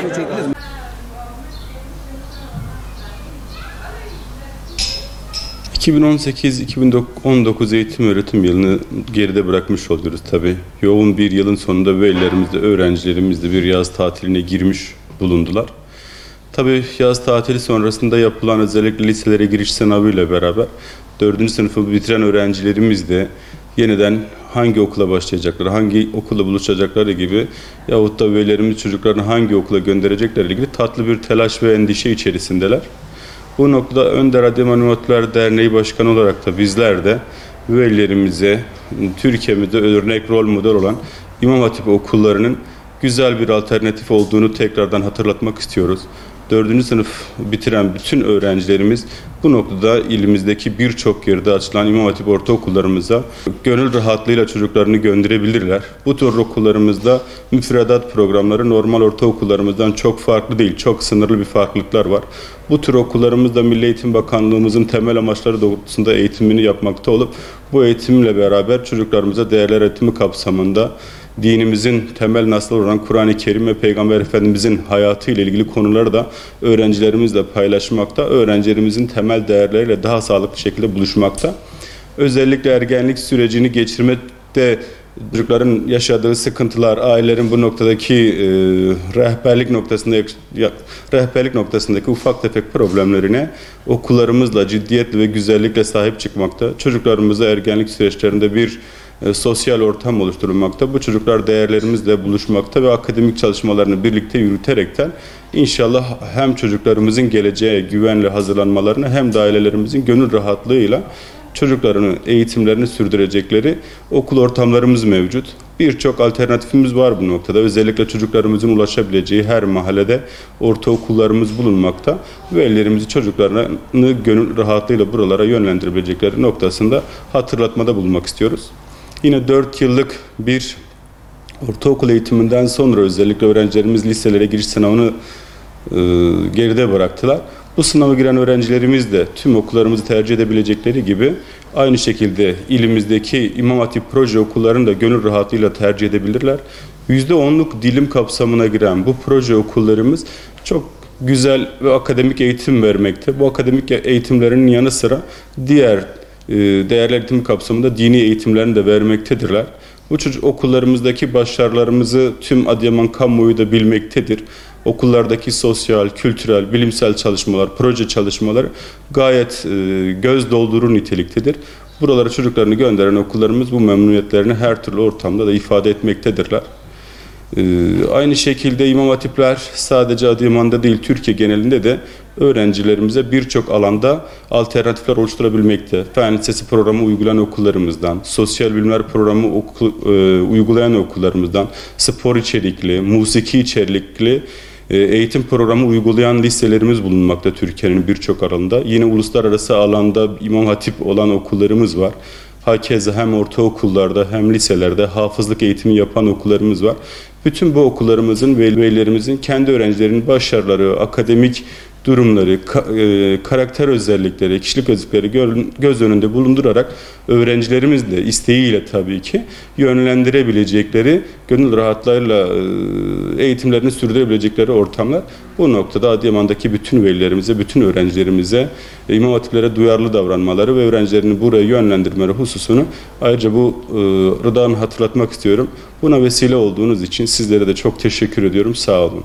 fotoğrafını çektiniz mi? ...2018-2019 eğitim öğretim yılını geride bırakmış oluyoruz tabii. Yoğun bir yılın sonunda velilerimiz de öğrencilerimiz de bir yaz tatiline girmiş bulundular. Tabii yaz tatili sonrasında yapılan özellikle liselere giriş sınavıyla beraber 4. sınıfı bitiren öğrencilerimiz de yeniden hangi okula başlayacakları, hangi okulda buluşacakları gibi yahut da velilerimiz çocuklarını hangi okula gönderecekleri ilgili tatlı bir telaş ve endişe içerisindeler. Bu noktada Önder Adıyaman İmam Hatipler Derneği Başkanı olarak da bizler de velilerimize Türkiye'mizde örnek rol model olan İmam Hatip okullarının güzel bir alternatif olduğunu tekrardan hatırlatmak istiyoruz. 4. sınıf bitiren bütün öğrencilerimiz bu noktada ilimizdeki birçok yerde açılan İmam Hatip ortaokullarımıza gönül rahatlığıyla çocuklarını gönderebilirler. Bu tür okullarımızda müfredat programları normal ortaokullarımızdan çok farklı değil, çok sınırlı bir farklılıklar var. Bu tür okullarımızda Milli Eğitim Bakanlığımızın temel amaçları doğrultusunda eğitimini yapmakta olup bu eğitimle beraber çocuklarımıza değerler öğretimi kapsamında dinimizin temel nasıl olan Kur'an-ı Kerim ve Peygamber Efendimizin hayatı ile ilgili konuları da öğrencilerimizle paylaşmakta, öğrencilerimizin temel değerleriyle daha sağlıklı şekilde buluşmakta. Özellikle ergenlik sürecini geçirmekte çocukların yaşadığı sıkıntılar, ailelerin bu noktadaki rehberlik noktasındaki ufak tefek problemlerine okullarımızla ciddiyetle ve güzellikle sahip çıkmakta. Çocuklarımıza ergenlik süreçlerinde bir sosyal ortam oluşturulmakta. Bu çocuklar değerlerimizle buluşmakta ve akademik çalışmalarını birlikte yürüterekten inşallah hem çocuklarımızın geleceğe güvenle hazırlanmalarını hem de ailelerimizin gönül rahatlığıyla çocuklarının eğitimlerini sürdürecekleri okul ortamlarımız mevcut. Birçok alternatifimiz var bu noktada. Özellikle çocuklarımızın ulaşabileceği her mahallede ortaokullarımız bulunmakta. Velilerimizi çocuklarını gönül rahatlığıyla buralara yönlendirebilecekleri noktasında hatırlatmada bulunmak istiyoruz. Yine 4 yıllık bir ortaokul eğitiminden sonra özellikle öğrencilerimiz liselere giriş sınavını geride bıraktılar. Bu sınava giren öğrencilerimiz de tüm okullarımızı tercih edebilecekleri gibi aynı şekilde ilimizdeki İmam Hatip proje okullarını da gönül rahatlığıyla tercih edebilirler. %10'luk dilim kapsamına giren bu proje okullarımız çok güzel ve akademik eğitim vermekte. Bu akademik eğitimlerin yanı sıra diğer değerli eğitim kapsamında dini eğitimlerini de vermektedirler. Bu okullarımızdaki başarılarımızı tüm Adıyaman kamuoyu da bilmektedir. Okullardaki sosyal, kültürel, bilimsel çalışmalar, proje çalışmaları gayet göz doldurur niteliktedir. Buralara çocuklarını gönderen okullarımız bu memnuniyetlerini her türlü ortamda da ifade etmektedirler. Aynı şekilde İmam Hatipler sadece Adıyaman'da değil Türkiye genelinde de öğrencilerimize birçok alanda alternatifler oluşturabilmekte. Fen Lisesi programı uygulayan okullarımızdan, sosyal bilimler programı uygulayan okullarımızdan, spor içerikli, musiki içerikli eğitim programı uygulayan liselerimiz bulunmakta Türkiye'nin birçok alanında. Yine uluslararası alanda İmam Hatip olan okullarımız var. Hakeza hem ortaokullarda hem liselerde hafızlık eğitimi yapan okullarımız var. Bütün bu okullarımızın ve velilerimizin kendi öğrencilerinin başarıları, akademik durumları, karakter özellikleri, kişilik özellikleri göz önünde bulundurarak öğrencilerimiz de isteğiyle tabii ki yönlendirebilecekleri, gönül rahatlığıyla eğitimlerini sürdürebilecekleri ortamlar. Bu noktada Adıyaman'daki bütün velilerimize, bütün öğrencilerimize İmam Hatiplere duyarlı davranmaları ve öğrencilerini buraya yönlendirmeleri hususunu ayrıca bu rıdan hatırlatmak istiyorum. Buna vesile olduğunuz için sizlere de çok teşekkür ediyorum. Sağ olun.